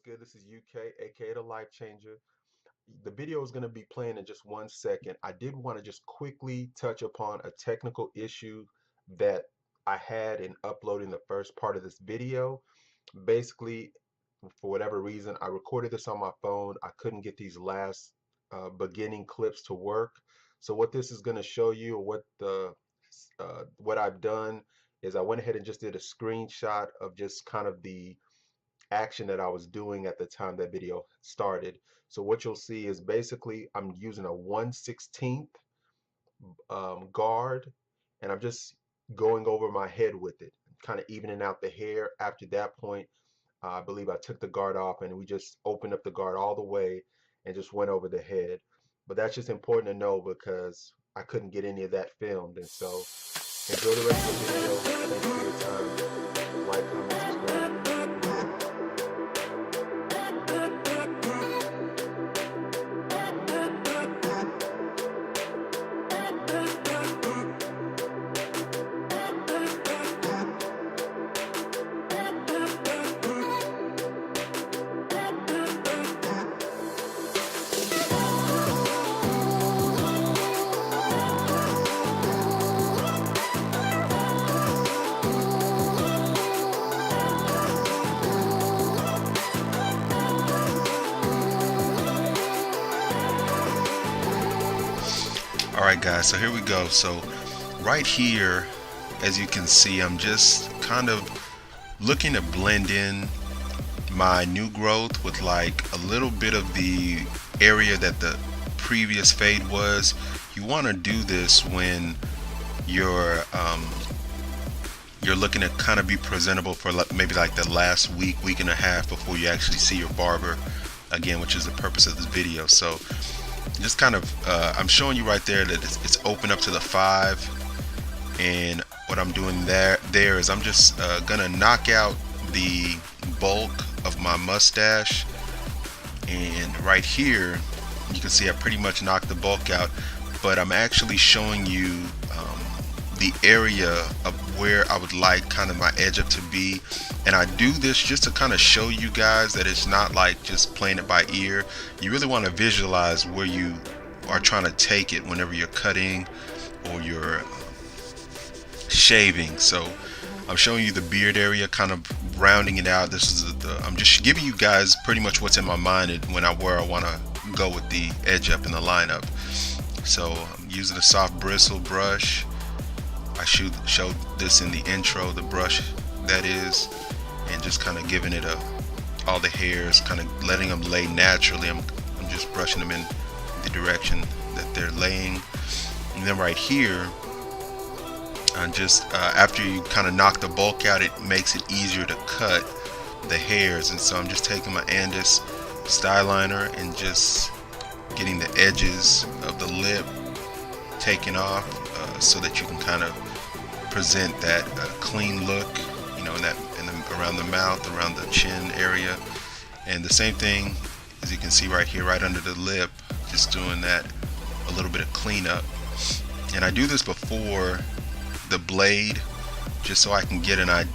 good? This is UK, aka the Life Changer. The video is going to be playing in just 1 second. I did want to just quickly touch upon a technical issue that I had in uploading the first part of this video. Basically, for whatever reason, I recorded this on my phone. I couldn't get these last beginning clips to work. So what this is going to show you, or what I've done, is I went ahead and just did a screenshot of just kind of the action that I was doing at the time that video started. So what you'll see is basically I'm using a 1/16 guard, and I'm just going over my head with it, kind of evening out the hair. After that point, I believe I took the guard off and we just opened up the guard all the way and just went over the head. But that's just important to know because I couldn't get any of that filmed. And so enjoy the rest of the video. Thanks for your time. Like, comment, subscribe. Alright guys, so here we go. So right here, as you can see, I'm just kind of looking to blend in my new growth with like a little bit of the area that the previous fade was. You want to do this when you're looking to kind of be presentable for maybe like the last week and a half before you actually see your barber again, which is the purpose of this video. So just kind of I'm showing you right there that it's open up to the 5, and what I'm doing there is I'm just gonna knock out the bulk of my mustache, and right here you can see I pretty much knocked the bulk out, but I'm actually showing you the area of where I would like kind of my edge up to be. And I do this just to kind of show you guys that it's not like just playing it by ear. You really want to visualize where you are trying to take it whenever you're cutting or you're shaving. So I'm showing you the beard area, kind of rounding it out. This is I'm just giving you guys pretty much what's in my mind and where I want to go with the edge up in the lineup. So I'm using a soft bristle brush. I showed this in the intro, the brush that is, and just kind of giving it all the hairs, kind of letting them lay naturally. I'm just brushing them in the direction that they're laying. And then right here, after you kind of knock the bulk out, it makes it easier to cut the hairs. And so I'm just taking my Andis styliner and just getting the edges of the lip taken off, so that you can kind of present that clean look, you know, around the mouth, around the chin area. And the same thing, as you can see right here, right under the lip, just doing that, a little bit of cleanup. And I do this before the blade, just so I can get a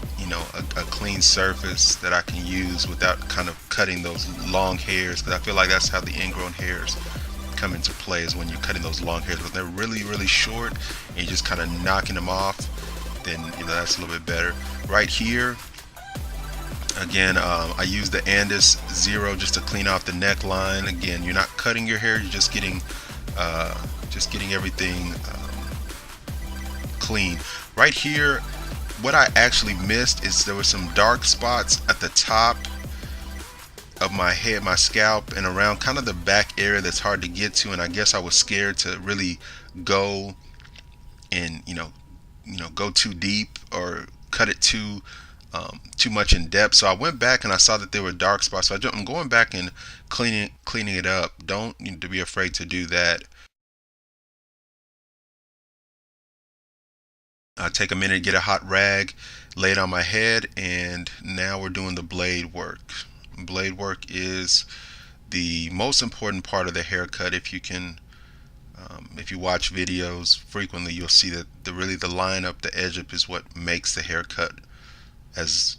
clean surface that I can use without kind of cutting those long hairs, because I feel like that's how the ingrown hairs come into play, is when you're cutting those long hairs. But they're really short and you're just kind of knocking them off, then that's a little bit better. Right here again, I use the Andis 0 just to clean off the neckline. Again, you're not cutting your hair, you're just getting everything clean. Right here, what I actually missed is there were some dark spots at the top of my head, my scalp, and around kind of the back area that's hard to get to, and I guess I was scared to really go and go too deep or cut it too much in depth. So I went back and I saw that there were dark spots, so I'm going back and cleaning it up. Don't need to be afraid to do that. Take a minute, get a hot rag, lay it on my head, and now we're doing the blade work. Blade work is the most important part of the haircut. If you watch videos frequently, you'll see that the lineup, the edge up, is what makes the haircut as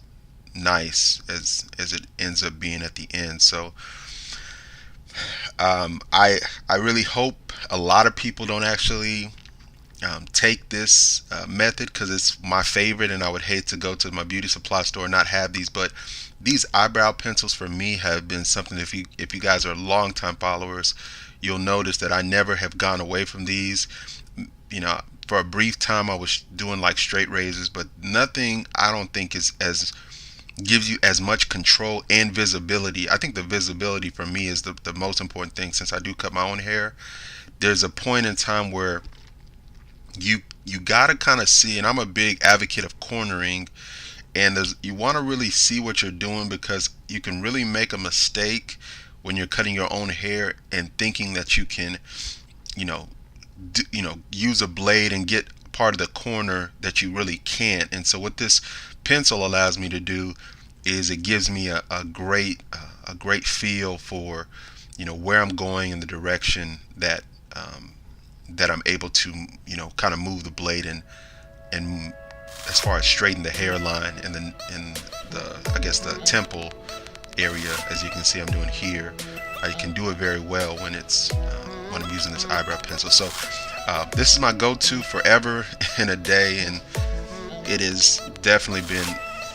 nice as it ends up being at the end. So I really hope a lot of people don't actually take this method, because it's my favorite, and I would hate to go to my beauty supply store and not have these. But these eyebrow pencils for me have been something. If you guys are longtime followers, you'll notice that I never have gone away from these. You know, for a brief time I was doing like straight razors, but nothing I don't think is as gives you as much control and visibility. I think the visibility for me is the most important thing, since I do cut my own hair. There's a point in time where you gotta kind of see, and I'm a big advocate of cornering, and you want to really see what you're doing, because you can really make a mistake when you're cutting your own hair and thinking that you can, you know, use a blade and get part of the corner that you really can't. And so what this pencil allows me to do is it gives me a great feel for, where I'm going and the direction that I'm able to, kind of move the blade and as far as straighten the hairline and then in the, I guess, the temple area. As you can see I'm doing here, I can do it very well when when I'm using this eyebrow pencil. So this is my go-to forever in a day, and it has definitely been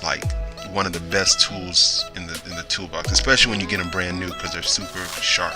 like one of the best tools in the toolbox, especially when you get them brand new, because they're super sharp.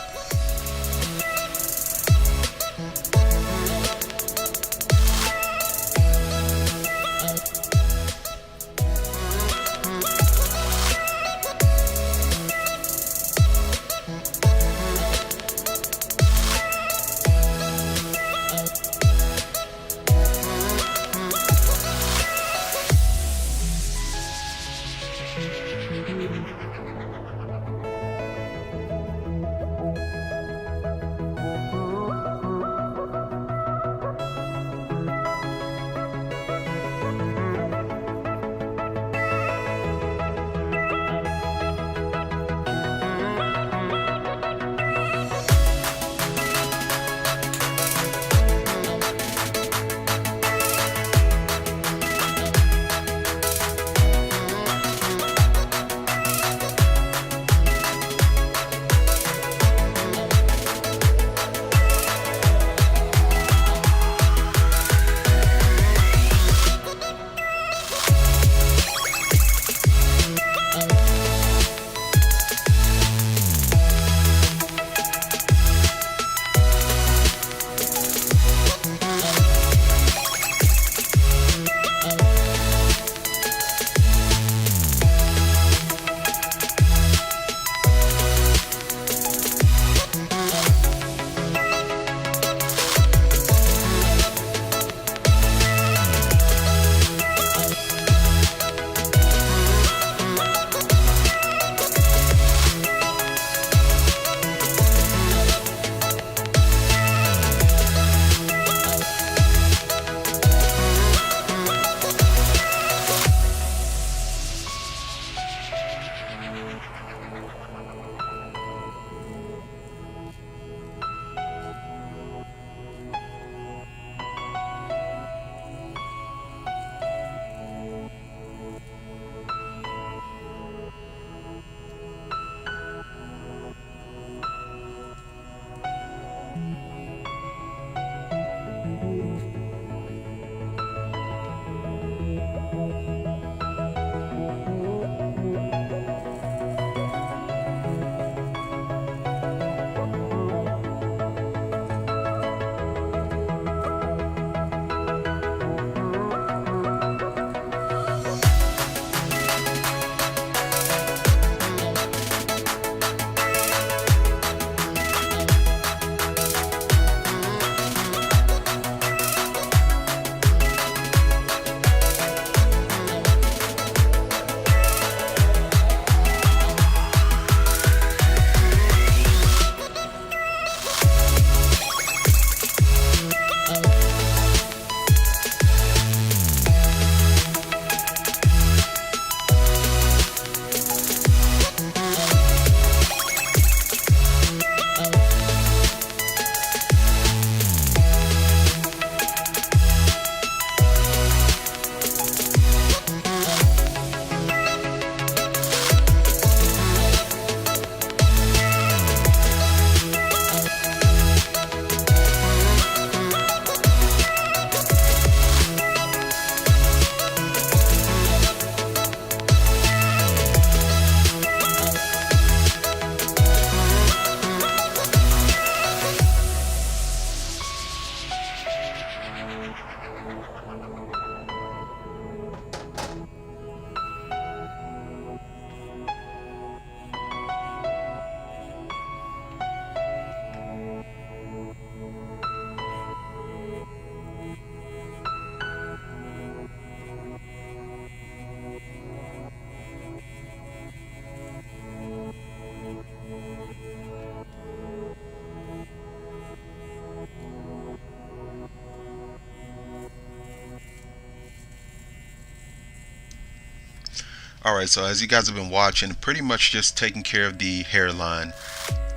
Alright, so as you guys have been watching, pretty much just taking care of the hairline.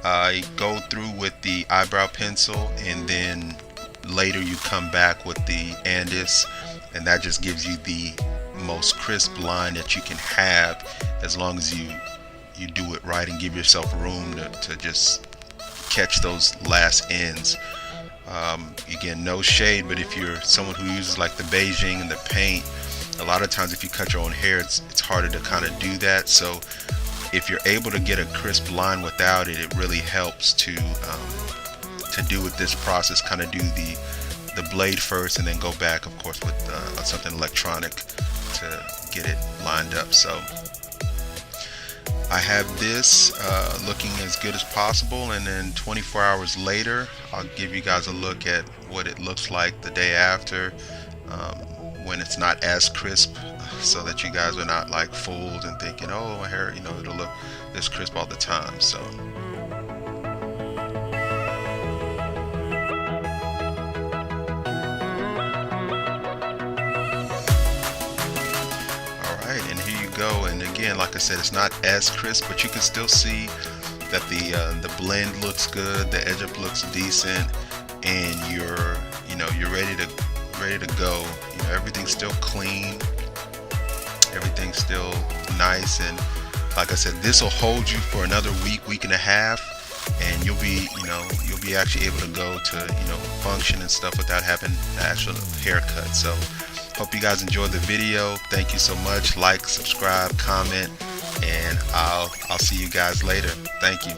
I go through with the eyebrow pencil, and then later you come back with the Andis, and that just gives you the most crisp line that you can have, as long as you do it right and give yourself room to just catch those last ends. Again, no shade, but if you're someone who uses like the Beijing and the paint, a lot of times if you cut your own hair, it's harder to kind of do that. So if you're able to get a crisp line without it, it really helps to do with this process. Kind of do the blade first, and then go back, of course, with something electronic to get it lined up. So I have this looking as good as possible, and then 24 hours later I'll give you guys a look at what it looks like the day after, when it's not as crisp, so that you guys are not like fooled and thinking, oh, my hair, it'll look this crisp all the time. So alright, and here you go. And again, like I said, it's not as crisp, but you can still see that the blend looks good, the edge up looks decent, and you're ready to go. Everything's still clean, everything's still nice, and like I said, this will hold you for another week and a half, and you'll be actually able to go to function and stuff without having an actual haircut. So hope you guys enjoyed the video. Thank you so much. Like, subscribe, comment, and I'll see you guys later. Thank you.